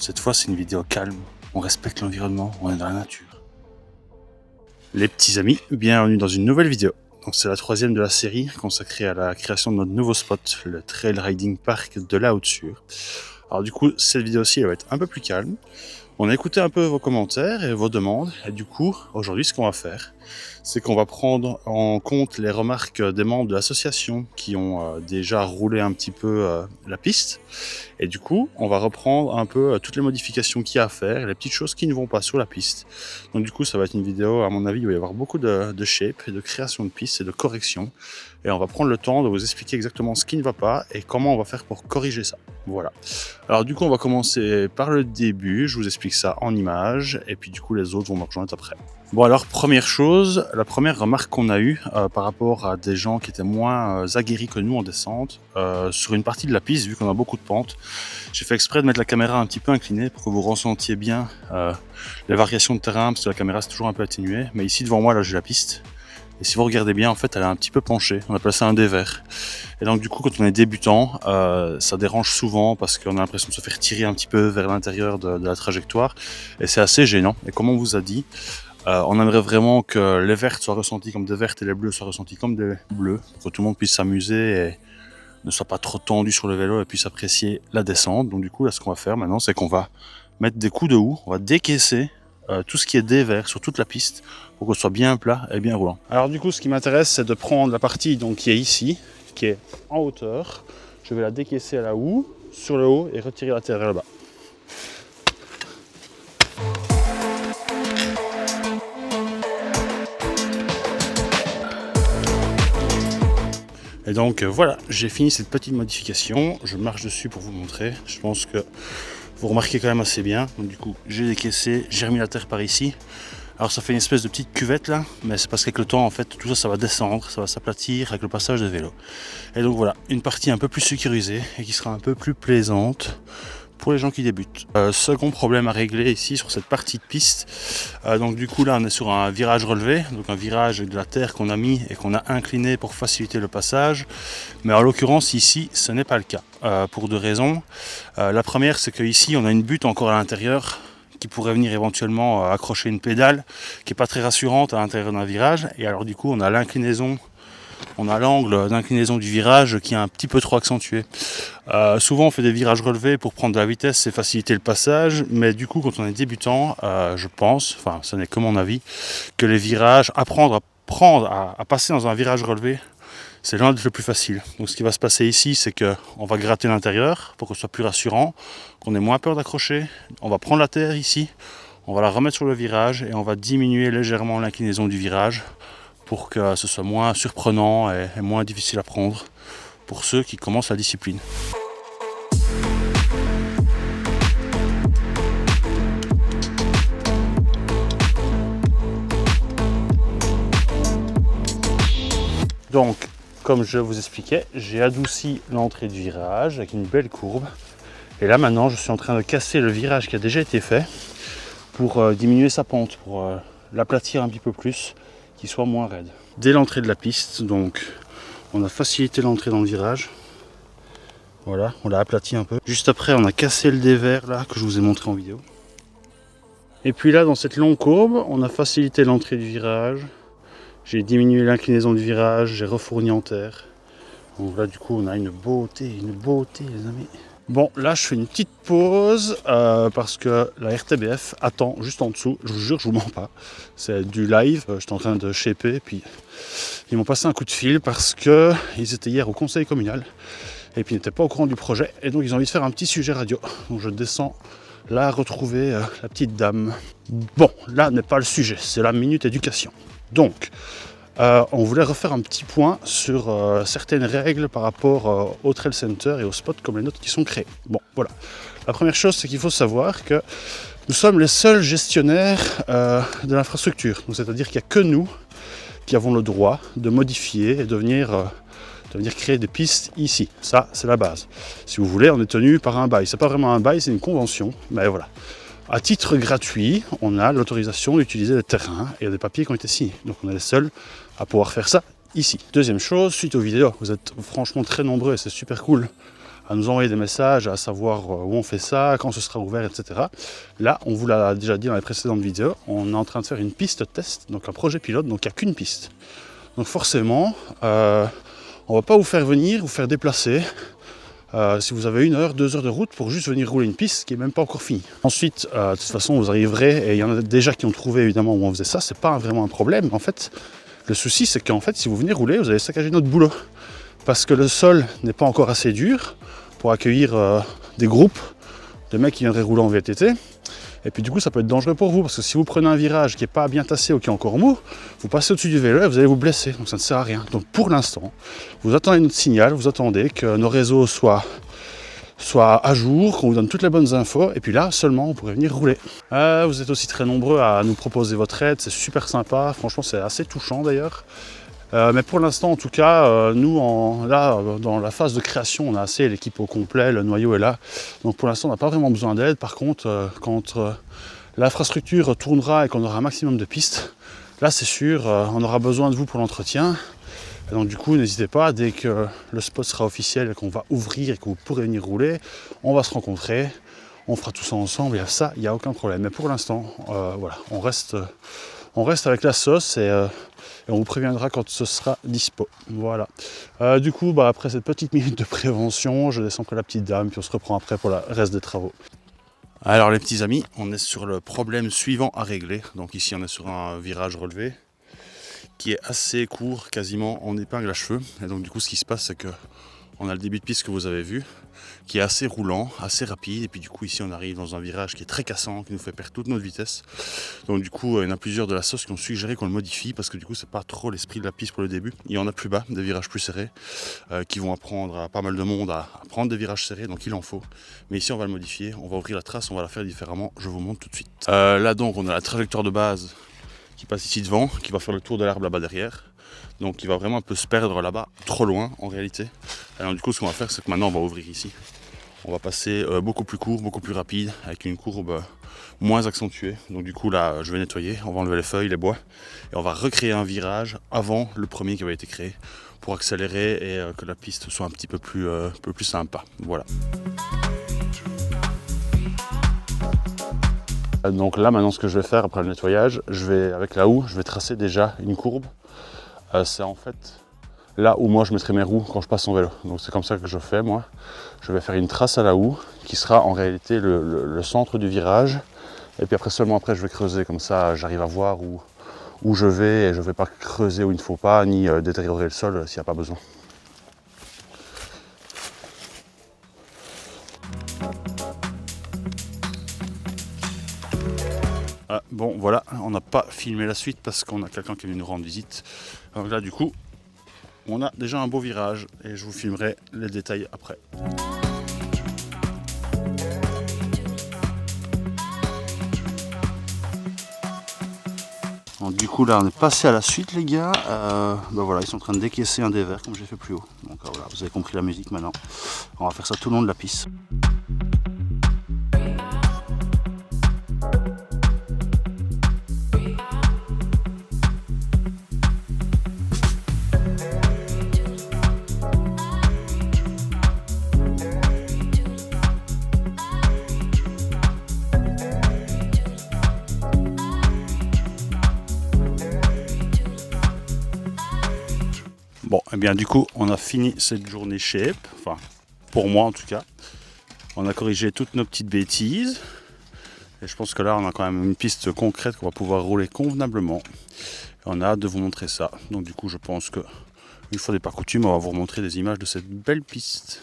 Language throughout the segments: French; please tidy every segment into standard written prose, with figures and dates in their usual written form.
Cette fois, c'est une vidéo calme. On respecte l'environnement, on est dans la nature. Les petits amis, bienvenue dans une nouvelle vidéo. Donc c'est la troisième de la série consacrée à la création de notre nouveau spot, le Trail Riding Park de la Haute-Sûre. Alors du coup, cette vidéo-ci, elle va être un peu plus calme. On a écouté un peu vos commentaires et vos demandes, et du coup, aujourd'hui, ce qu'on va faire, c'est qu'on va prendre en compte les remarques des membres de l'association qui ont déjà roulé un petit peu la piste. Et du coup, on va reprendre un peu toutes les modifications qu'il y a à faire, les petites choses qui ne vont pas sur la piste. Donc du coup, ça va être une vidéo, à mon avis, où il va y avoir beaucoup de shape et de création de pistes et de correction. Et on va prendre le temps de vous expliquer exactement ce qui ne va pas et comment on va faire pour corriger ça. Voilà. Alors du coup, on va commencer par le début. Je vous explique ça en images et puis du coup, les autres vont me rejoindre après. Bon alors, première chose, la première remarque qu'on a eue par rapport à des gens qui étaient moins aguerris que nous en descente, sur une partie de la piste, vu qu'on a beaucoup de pentes, j'ai fait exprès de mettre la caméra un petit peu inclinée pour que vous ressentiez bien les variations de terrain, parce que la caméra c'est toujours un peu atténuée. Mais ici devant moi, là j'ai la piste. Et si vous regardez bien, en fait, elle est un petit peu penchée. On appelle ça un dévers. Et donc, du coup, quand on est débutant, ça dérange souvent parce qu'on a l'impression de se faire tirer un petit peu vers l'intérieur de la trajectoire. Et c'est assez gênant. Et comme on vous a dit, on aimerait vraiment que les vertes soient ressenties comme des vertes et les bleus soient ressenties comme des bleus, pour que tout le monde puisse s'amuser et ne soit pas trop tendu sur le vélo et puisse apprécier la descente. Donc, du coup, là, ce qu'on va faire maintenant, c'est qu'on va mettre des coups de houe, on va décaisser tout ce qui est dévers sur toute la piste pour que ce soit bien plat et bien roulant. Alors du coup, ce qui m'intéresse, c'est de prendre la partie donc, qui est ici, qui est en hauteur. Je vais la décaisser à la houe, sur le haut, et retirer la terre vers le bas. Et donc voilà, j'ai fini cette petite modification. Je marche dessus pour vous montrer. Je pense que vous remarquez quand même assez bien. Donc du coup, j'ai décaissé, j'ai remis la terre par ici. Alors ça fait une espèce de petite cuvette là, mais c'est parce qu'avec le temps en fait tout ça, ça va descendre, ça va s'aplatir avec le passage des vélos. Et donc voilà, une partie un peu plus sécurisée et qui sera un peu plus plaisante pour les gens qui débutent. Second problème à régler ici sur cette partie de piste. Donc du coup là on est sur un virage relevé, donc un virage avec de la terre qu'on a mis et qu'on a incliné pour faciliter le passage. Mais en l'occurrence ici ce n'est pas le cas, pour deux raisons. La première c'est qu'ici on a une butte encore à l'intérieur qui pourrait venir éventuellement accrocher une pédale qui n'est pas très rassurante à l'intérieur d'un virage. Et alors du coup on a l'inclinaison, on a l'angle d'inclinaison du virage qui est un petit peu trop accentué. Souvent on fait des virages relevés pour prendre de la vitesse et faciliter le passage, mais du coup quand on est débutant, je pense, enfin ce n'est que mon avis, que les virages, apprendre à passer dans un virage relevé, c'est loin d'être le plus facile. Donc ce qui va se passer ici, c'est qu'on va gratter l'intérieur pour que ce soit plus rassurant, qu'on ait moins peur d'accrocher. On va prendre la terre ici, on va la remettre sur le virage et on va diminuer légèrement l'inclinaison du virage pour que ce soit moins surprenant et moins difficile à prendre pour ceux qui commencent la discipline. Donc, comme je vous expliquais, j'ai adouci l'entrée du virage avec une belle courbe. Et là maintenant, je suis en train de casser le virage qui a déjà été fait pour diminuer sa pente, pour l'aplatir un petit peu plus, qu'il soit moins raide. Dès l'entrée de la piste, donc, on a facilité l'entrée dans le virage. Voilà, on l'a aplati un peu. Juste après, on a cassé le dévers là que je vous ai montré en vidéo. Et puis là, dans cette longue courbe, on a facilité l'entrée du virage. J'ai diminué l'inclinaison du virage, j'ai refourni en terre. Donc là du coup on a une beauté les amis. Bon là je fais une petite pause parce que la RTBF attend juste en dessous, je vous jure je vous mens pas. C'est du live, j'étais en train de shaper puis ils m'ont passé un coup de fil parce que ils étaient hier au conseil communal et puis ils n'étaient pas au courant du projet et donc ils ont envie de faire un petit sujet radio. Donc je descends là retrouver la petite dame. Bon là n'est pas le sujet, c'est la minute éducation. Donc, on voulait refaire un petit point sur certaines règles par rapport au Trail Center et aux spots comme les nôtres qui sont créés. Bon, voilà. La première chose, c'est qu'il faut savoir que nous sommes les seuls gestionnaires de l'infrastructure. Donc, c'est-à-dire qu'il n'y a que nous qui avons le droit de modifier et de venir créer des pistes ici. Ça, c'est la base. Si vous voulez, on est tenu par un bail. C'est pas vraiment un bail, c'est une convention. Mais voilà. À titre gratuit, on a l'autorisation d'utiliser le terrain et il y a des papiers qui ont été signés. Donc on est les seuls à pouvoir faire ça ici. Deuxième chose, suite aux vidéos, vous êtes franchement très nombreux et c'est super cool à nous envoyer des messages, à savoir où on fait ça, quand ce sera ouvert, etc. Là, on vous l'a déjà dit dans les précédentes vidéos, on est en train de faire une piste test, donc un projet pilote, donc il n'y a qu'une piste. Donc forcément, on ne va pas vous faire venir, vous faire déplacer. Si vous avez 1 heure, 2 heures de route pour juste venir rouler une piste qui n'est même pas encore finie. Ensuite, de toute façon, vous arriverez, et il y en a déjà qui ont trouvé évidemment où on faisait ça, c'est pas vraiment un problème. En fait, le souci, c'est qu'en fait, si vous venez rouler, vous allez saccager notre boulot. Parce que le sol n'est pas encore assez dur pour accueillir des groupes de mecs qui viendraient rouler en VTT. Et puis du coup, ça peut être dangereux pour vous, parce que si vous prenez un virage qui n'est pas bien tassé ou qui est encore mou, vous passez au-dessus du vélo et vous allez vous blesser, donc ça ne sert à rien. Donc pour l'instant, vous attendez notre signal, vous attendez que nos réseaux soient à jour, qu'on vous donne toutes les bonnes infos, et puis là seulement vous pourrez venir rouler. Vous êtes aussi très nombreux à nous proposer votre aide, c'est super sympa, franchement c'est assez touchant d'ailleurs. Mais pour l'instant, en tout cas, nous, dans la phase de création, on a assez l'équipe au complet, le noyau est là. Donc pour l'instant, on n'a pas vraiment besoin d'aide. Par contre, quand l'infrastructure tournera et qu'on aura un maximum de pistes, là, c'est sûr, on aura besoin de vous pour l'entretien. Et donc du coup, n'hésitez pas, dès que le spot sera officiel et qu'on va ouvrir et que vous pourrez venir rouler, on va se rencontrer, on fera tout ça ensemble, et ça, il n'y a aucun problème. Mais pour l'instant, voilà, on reste avec la sauce et on vous préviendra quand ce sera dispo. Voilà. Du coup, après cette petite minute de prévention, je descends près la petite dame, puis on se reprend après pour le reste des travaux. Alors les petits amis, on est sur le problème suivant à régler. Donc ici, on est sur un virage relevé qui est assez court, quasiment en épingle à cheveux. Et donc du coup, ce qui se passe, c'est que on a le début de piste que vous avez vu, qui est assez roulant, assez rapide. Et puis du coup, ici, on arrive dans un virage qui est très cassant, qui nous fait perdre toute notre vitesse. Donc du coup, il y en a plusieurs de la sauce qui ont suggéré qu'on le modifie, parce que du coup, c'est pas trop l'esprit de la piste pour le début. Il y en a plus bas, des virages plus serrés, qui vont apprendre à pas mal de monde à prendre des virages serrés, donc il en faut. Mais ici, on va le modifier, on va ouvrir la trace, on va la faire différemment. Je vous montre tout de suite. Là donc, on a la trajectoire de base qui passe ici devant, qui va faire le tour de l'herbe là-bas derrière. Donc il va vraiment un peu se perdre là-bas, trop loin en réalité. Alors du coup, ce qu'on va faire, c'est que maintenant on va ouvrir ici. On va passer beaucoup plus court, beaucoup plus rapide, avec une courbe moins accentuée. Donc du coup là, je vais nettoyer, on va enlever les feuilles, les bois, et on va recréer un virage avant le premier qui avait été créé, pour accélérer et que la piste soit un petit peu plus sympa. Voilà. Donc là maintenant, ce que je vais faire après le nettoyage, avec la houe, je vais tracer déjà une courbe. C'est en fait là où moi je mettrai mes roues quand je passe en vélo. Donc c'est comme ça que je fais moi. Je vais faire une trace à la houe qui sera en réalité le centre du virage. Et puis seulement après je vais creuser, comme ça j'arrive à voir où je vais, et je ne vais pas creuser où il ne faut pas, ni détériorer le sol s'il n'y a pas besoin. Bon voilà, on n'a pas filmé la suite parce qu'on a quelqu'un qui est venu nous rendre visite. Donc là du coup, on a déjà un beau virage et je vous filmerai les détails après. Donc, du coup là on est passé à la suite les gars. Voilà, ils sont en train de décaisser un des verres comme j'ai fait plus haut. Donc voilà, vous avez compris la musique maintenant. On va faire ça tout le long de la piste. Bon, et bien du coup, on a fini cette journée shape, enfin, pour moi en tout cas. On a corrigé toutes nos petites bêtises. Et je pense que là, on a quand même une piste concrète qu'on va pouvoir rouler convenablement. Et on a hâte de vous montrer ça. Donc du coup, je pense que une fois n'est pas coutume, on va vous remontrer des images de cette belle piste.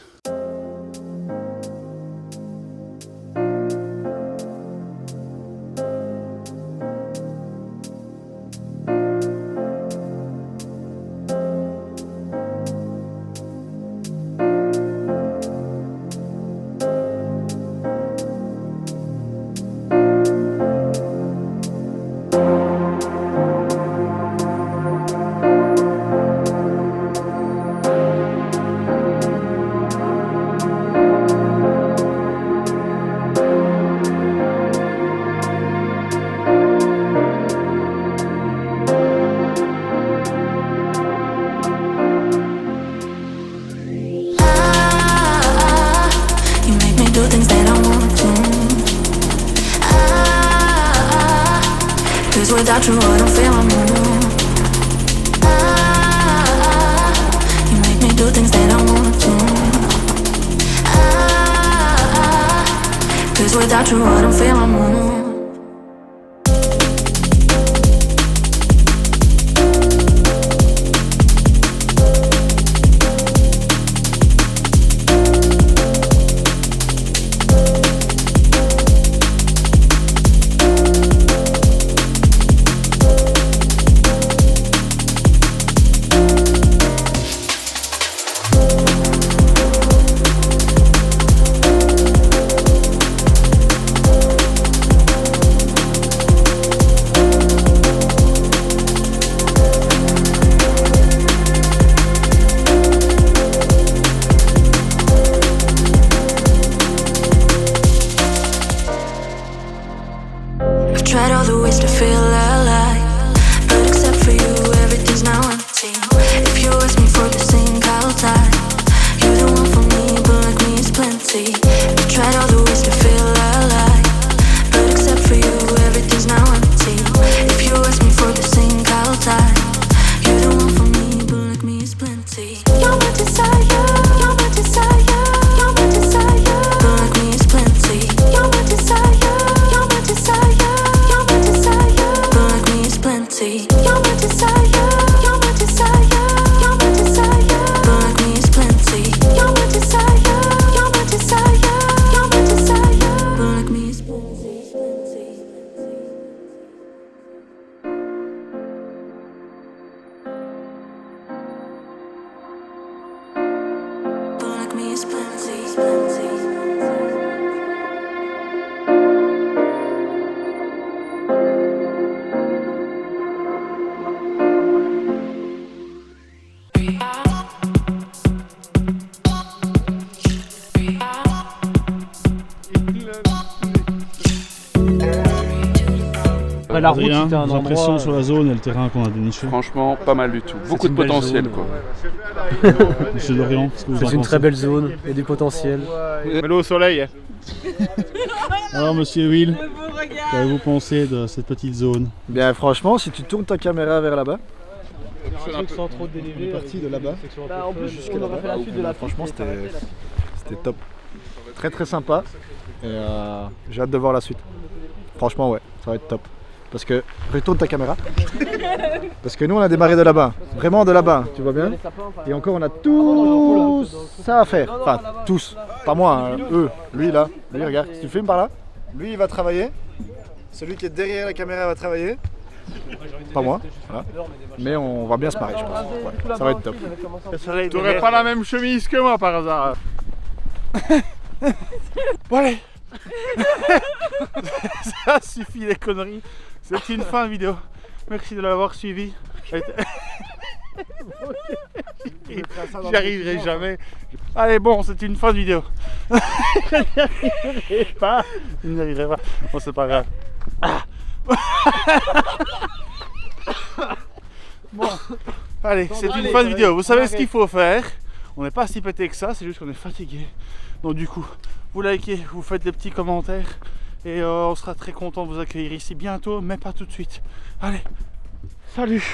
without you, I don't feel I'm moving. You make me do things that I wanna do. Cause without you, I don't feel I'm moving. Tried all the ways to feel alive, but except for you, everything's now empty. If you ask me for the sink, I'll die. You're the one for me, but like me is plenty. I've tried all the ways to feel alive, but except for you, everything's now empty. If you ask me for the sink, I'll die. You're the one for me, but like me is plenty. You're my desire, you're my desire, you're my desire, but like me is plenty. You're my desire, you're my desire. Plenty. You're my desire, you're my desire, you're my desire. But like me is plenty. You're my desire, you're my desire, you're my desire. But like me is plenty. But like me is plenty. La route, Adrien, c'était un vos endroit, impressions sur la zone et le terrain qu'on a déniché. Franchement, pas mal du tout. Beaucoup de une belle potentiel, zone, quoi. Monsieur Dorian, qu'est-ce que vous en C'est une pensez? très belle zone et du potentiel. Vélo au soleil. Alors monsieur Will, qu'avez-vous pensé de cette petite zone? Bien franchement, si tu tournes ta caméra vers là-bas, Sans trop de dénivelé. parti de là-bas, En plus, jusque on aurait fait la là-bas, suite de la franchement c'était top. Très très sympa et j'ai hâte de voir la suite. Franchement ouais, ça va être top. Parce que, retourne ta caméra. Parce que nous on a démarré de là-bas, vraiment de là-bas, tu vois bien. Et encore on a tout ça à faire, enfin tous, pas moi, hein, eux, lui là, lui regarde, si tu filmes par là, lui il va travailler, celui qui est derrière la caméra va travailler, pas moi, voilà. Mais on va bien se marrer je pense, ouais, ça va être top. T'aurais pas la même chemise que moi par hasard. Bon allez. Ça suffit les conneries. C'est une fin de vidéo. Merci de l'avoir suivi. J'y arriverai jamais. Allez bon, c'est une fin de vidéo. Je n'y arriverai pas. Je n'y arriverai pas. Bon, c'est pas grave. Ah. Bon, allez, c'est une fin de vidéo. Vous savez ce qu'il faut faire. On n'est pas si pété que ça, c'est juste qu'on est fatigué. Donc du coup, vous likez, vous faites des petits commentaires et on sera très content de vous accueillir ici bientôt, mais pas tout de suite. Allez, salut.